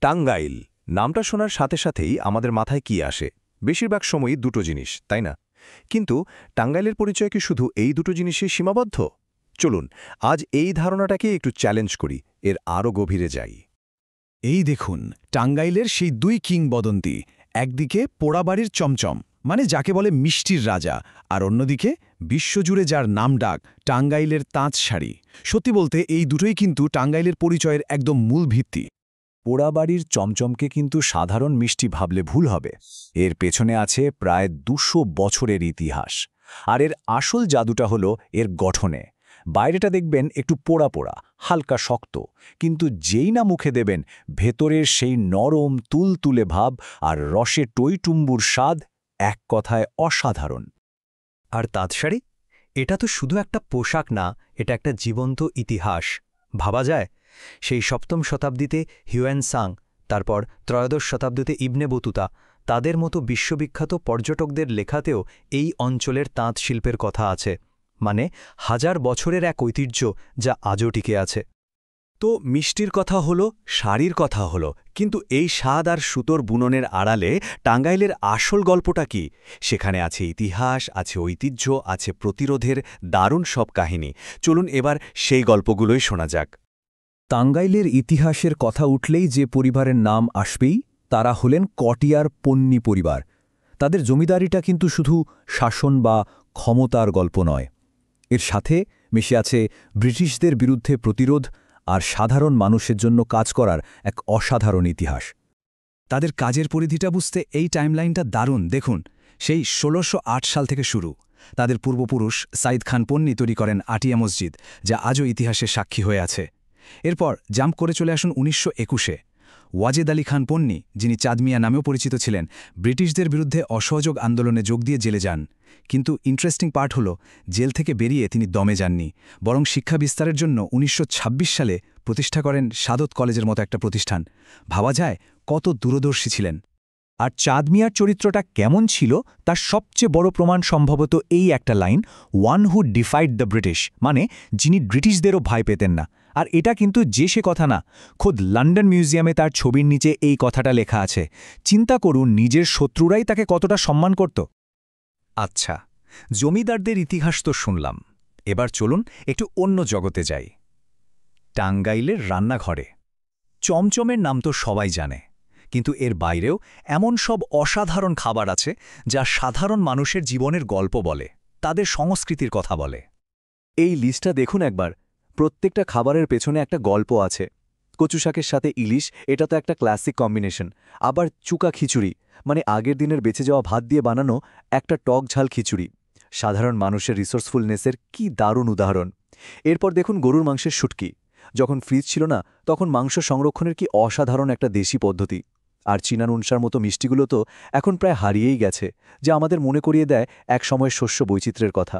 টাঙ্গাইল নামটা শোনার সাথে সাথেই আমাদের মাথায় কি আসে? বেশিরভাগ সময়ই দুটো জিনিস, তাই না? কিন্তু টাঙ্গাইলের পরিচয় কি শুধু এই দুটো জিনিসেই সীমাবদ্ধ? চলুন আজ এই ধারণাটাকে একটু চ্যালেঞ্জ করি, এর আরও গভীরে যাই। এই দেখুন টাঙ্গাইলের সেই দুই কিংবদন্তি, একদিকে পোড়াবাড়ির চমচম মানে যাকে বলে মিষ্টির রাজা, আর অন্যদিকে বিশ্বজুড়ে যার নাম ডাক টাঙ্গাইলের তাঁত শাড়ি। সত্যি বলতে এই দুটোই কিন্তু টাঙ্গাইলের পরিচয়ের একদম মূল ভিত্তি। পোড়াবাড়ির চমচমকে কিন্তু সাধারণ মিষ্টি ভাবলে ভুল হবে। এর পেছনে আছে প্রায় ২০০ বছরের ইতিহাস। আর এর আসল জাদুটা হলো এর গঠনে। বাইরেটা দেখবেন একটু পোড়া পোড়া, হালকা শক্ত, কিন্তু যেই না মুখে দেবেন ভেতরের সেই নরম তুলতুলে ভাব আর রসে টইটুম্বুর স্বাদ, এক কথায় অসাধারণ। আর তাঁতশাড়ি, এটা তো শুধু একটা পোশাক না, এটা একটা জীবন্ত ইতিহাস। ভাবা যায় সেই ৭ম শতাব্দীতে হিউয়েন সাং, তারপর ত্রয়োদশ শতাব্দীতে ইবনে বতুতা, তাদের মতো বিশ্ববিখ্যাত পর্যটকদের লেখাতেও এই অঞ্চলের তাঁত শিল্পের কথা আছে। মানে হাজার বছরের এক ঐতিহ্য যা আজও টিকে আছে। তো মিষ্টির কথা হলো, শাড়ির কথা হলো, কিন্তু এই স্বাদ আর সুতোর বুননের আড়ালে টাঙ্গাইলের আসল গল্পটা কি? সেখানে আছে ইতিহাস, আছে ঐতিহ্য, আছে প্রতিরোধের দারুণ সব কাহিনী। চলুন এবার সেই গল্পগুলোই শোনা যাক। টাঙ্গাইলের ইতিহাসের কথা উঠলেই যে পরিবারের নাম আসবেই, তারা হলেন কটিয়ার পন্নী পরিবার। তাদের জমিদারিটা কিন্তু শুধু শাসন বা ক্ষমতার গল্প নয়, এর সাথে মিশে আছে ব্রিটিশদের বিরুদ্ধে প্রতিরোধ আর সাধারণ মানুষের জন্য কাজ করার এক অসাধারণ ইতিহাস। তাদের কাজের পরিধিটা বুঝতে এই টাইমলাইনটা দারুণ। দেখুন, সেই ১৬০৮ সাল থেকে শুরু। তাদের পূর্বপুরুষ সাইদ খান পন্নী তৈরি করেন আটিয়া মসজিদ, যা আজও ইতিহাসের সাক্ষী হয়ে আছে। এরপর জাম্প করে চলে আসুন ১৯২১-এ। ওয়াজেদ আলী খান পন্নী, যিনি চাঁদ মিয়া নামেও পরিচিত ছিলেন, ব্রিটিশদের বিরুদ্ধে অসহযোগ আন্দোলনে যোগ দিয়ে জেলে যান। কিন্তু ইন্টারেস্টিং পার্ট হল, জেল থেকে বেরিয়ে তিনি দমে যাননি, বরং শিক্ষা বিস্তারের জন্য ১৯২৬ সালে প্রতিষ্ঠা করেন সাদত কলেজের মতো একটা প্রতিষ্ঠান। ভাবা যায় কত দূরদর্শী ছিলেন। আর চাঁদ মিয়ার চরিত্রটা কেমন ছিল তার সবচেয়ে বড় প্রমাণ সম্ভবত এই একটা line, one who defied the British, মানে যিনি ব্রিটিশদেরও ভয় পেতেন না। আর এটা কিন্তু যে সে কথা না, খোদ লন্ডন মিউজিয়ামে তার ছবির নিচে এই কথাটা লেখা আছে। চিন্তা করুন, নিজের শত্রুরাই তাকে কতটা সম্মান করত। আচ্ছা, জমিদারদের ইতিহাস তো শুনলাম, এবার চলুন একটু অন্য জগতে যাই। টাঙ্গাইলের রান্নাঘরে। চমচমের নাম তো সবাই জানে, কিন্তু এর বাইরেও এমন সব অসাধারণ খাবার আছে যা সাধারণ মানুষের জীবনের গল্প বলে, তাদের সংস্কৃতির কথা বলে। এই লিস্টটা দেখুন একবার, প্রত্যেকটা খাবারের পেছনে একটা গল্প আছে। কচু শাকের সাথে ইলিশ, এটা তো একটা ক্লাসিক কম্বিনেশন। আবার চুকা খিচুড়ি, মানে আগের দিনের বেঁচে যাওয়া ভাত দিয়ে বানানো একটা টক ঝাল খিচুড়ি। সাধারণ মানুষের রিসোর্সফুলনেসের কি দারুণ উদাহরণ। এরপর দেখুন গরুর মাংসের শুটকি। যখন ফ্রিজ ছিল না, তখন মাংস সংরক্ষণের কি অসাধারণ একটা দেশি পদ্ধতি। আর চীনা নুনসার মতো মিষ্টিগুলো তো এখন প্রায় হারিয়েই গেছে, যা আমাদের মনে করিয়ে দেয় এক সময়ের শস্য বৈচিত্র্যের কথা।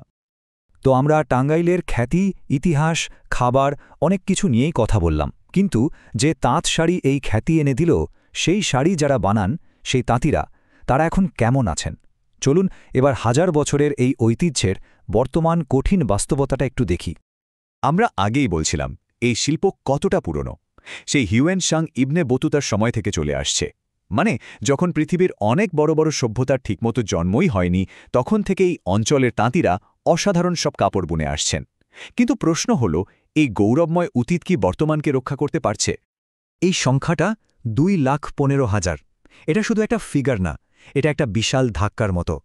তো আমরা টাঙ্গাইলের খ্যাতি, ইতিহাস, খাবার অনেক কিছু নিয়েই কথা বললাম, কিন্তু যে তাঁত শাড়ি এই খ্যাতি এনে দিল, সেই শাড়ি যারা বানান, সেই তাঁতিরা, তারা এখন কেমন আছেন? চলুন এবার হাজার বছরের এই ঐতিহ্যের বর্তমান কঠিন বাস্তবতাটা একটু দেখি। আমরা আগেই বলছিলাম এই শিল্প কতটা পুরনো। সেই হিউয়েন সাং ইবনে বতুতার সময় থেকে চলে আসছে। মানে যখন পৃথিবীর অনেক বড় বড় সভ্যতার ঠিকমতো জন্মই হয়নি, তখন থেকে এই অঞ্চলের তাঁতিরা অসাধারণ সব কাপড় বুনে আসছেন। কিন্তু প্রশ্ন হল, এই গৌরবময় অতীত কি বর্তমানকে রক্ষা করতে পারছে? এই সংখ্যাটা ২,১৫,০০০। এটা শুধু একটা ফিগার না, এটা একটা বিশাল ধাক্কার মতো।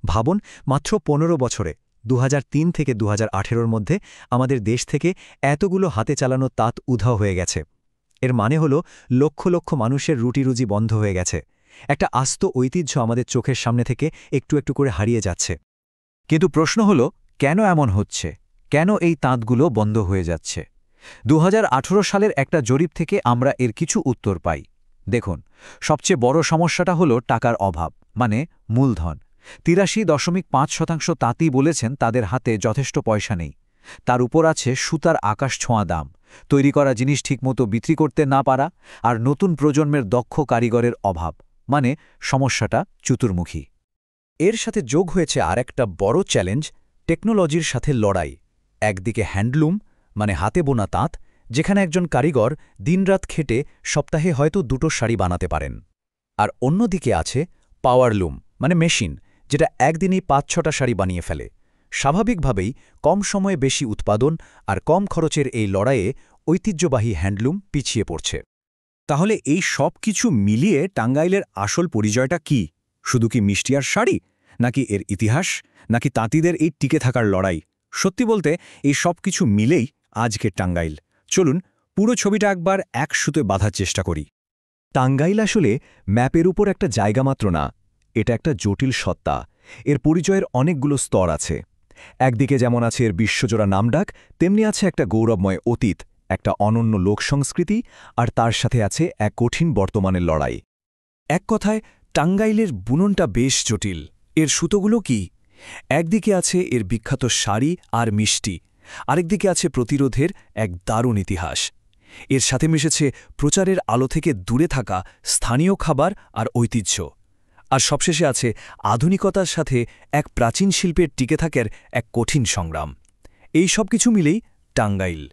ভাবুন, মাত্র ১৫ বছরে ২০০৩ থেকে ২০১৮-র মধ্যে আমাদের দেশ থেকে এতগুলো হাতে চালানো তাঁত উধাও হয়ে গেছে। এর মানে হলো লক্ষ লক্ষ মানুষের রুটিরুজি বন্ধ হয়ে গেছে। একটা আস্ত ঐতিহ্য আমাদের চোখের সামনে থেকে একটু একটু করে হারিয়ে যাচ্ছে। কিন্তু প্রশ্ন হলো, কেন এমন হচ্ছে? কেন এই তাঁতগুলো বন্ধ হয়ে যাচ্ছে? ২০১৮ সালের একটা জরিপ থেকে আমরা এর কিছু উত্তর পাই। দেখুন, সবচেয়ে বড় সমস্যাটা হলো টাকার অভাব, মানে মূলধন। ৮৩.৫% তাঁতি বলেছেন তাদের হাতে যথেষ্ট পয়সা নেই। তার উপর আছে সুতার আকাশ ছোঁয়া দাম, তৈরি করা জিনিস ঠিকমতো বিক্রি করতে না পারা, আর নতুন প্রজন্মের দক্ষ কারিগরের অভাব, মানে সমস্যাটা চতুর্মুখী। এর সাথে যোগ হয়েছে আরেকটা বড় চ্যালেঞ্জ, টেকনোলজির সাথে লড়াই। একদিকে হ্যান্ডলুম, মানে হাতে বোনা তাঁত, যেখানে একজন কারিগর দিনরাত খেটে সপ্তাহে হয়তো 2টো শাড়ি বানাতে পারেন। আর অন্যদিকে আছে পাওয়ারলুম মানে মেশিন, যেটা একদিনেই 5-6টা শাড়ি বানিয়ে ফেলে। স্বাভাবিকভাবেই কম সময়ে বেশি উৎপাদন আর কম খরচের এই লড়াইয়ে ঐতিহ্যবাহী হ্যান্ডলুম পিছিয়ে পড়ছে। তাহলে এই সব কিছু মিলিয়ে টাঙ্গাইলের আসল পরিচয়টা কি? শুধু কি মিষ্টি আর শাড়ি, নাকি এর ইতিহাস, নাকি তাঁতিদের এই টিকে থাকার লড়াই? সত্যি বলতে এই সব কিছু মিলেই আজকের টাঙ্গাইল। চলুন পুরো ছবিটা একবার এক সুতে বাঁধার চেষ্টা করি। টাঙ্গাইল আসলে ম্যাপের উপর একটা জায়গা মাত্র না, এটা একটা জটিল সত্তা। এর পরিচয়ের অনেকগুলো স্তর আছে। একদিকে যেমন আছে এর বিশ্বজোড়া নামডাক, তেমনি আছে একটা গৌরবময় অতীত, একটা অনন্য লোকসংস্কৃতি, আর তার সাথে আছে এক কঠিন বর্তমানের লড়াই। এক কথায় টাঙ্গাইলের বুননটা বেশ জটিল। এর সুতোগুলো কি? একদিকে আছে এর বিখ্যাত শাড়ি আর মিষ্টি, আরেকদিকে আছে প্রতিরোধের এক দারুণ ইতিহাস। এর সাথে মিশেছে প্রচারের আলো থেকে দূরে থাকা স্থানীয় খাবার আর ঐতিহ্য। আর সবশেষে আছে আধুনিকতার সাথে এক প্রাচীন শিল্পের টিকে থাকার এক কঠিন সংগ্রাম। এই সব কিছু মিলেই টাঙ্গাইল।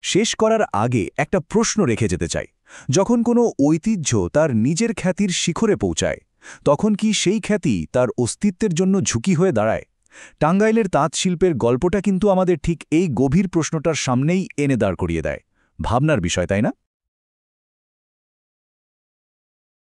শেষ করার আগে একটা প্রশ্ন রেখে যেতে চাই। যখন কোনো ঐতিহ্য তার নিজের খ্যাতির শিখরে পৌঁছায়, তখন কি সেই খ্যাতি তার অস্তিত্বের জন্য ঝুঁকি হয়ে দাঁড়ায়? টাঙ্গাইলের তাঁতশিল্পের গল্পটা কিন্তু আমাদের ঠিক এই গভীর প্রশ্নটার সামনেই এনে দাঁড় করিয়ে দেয়। ভাবনার বিষয়, তাই না?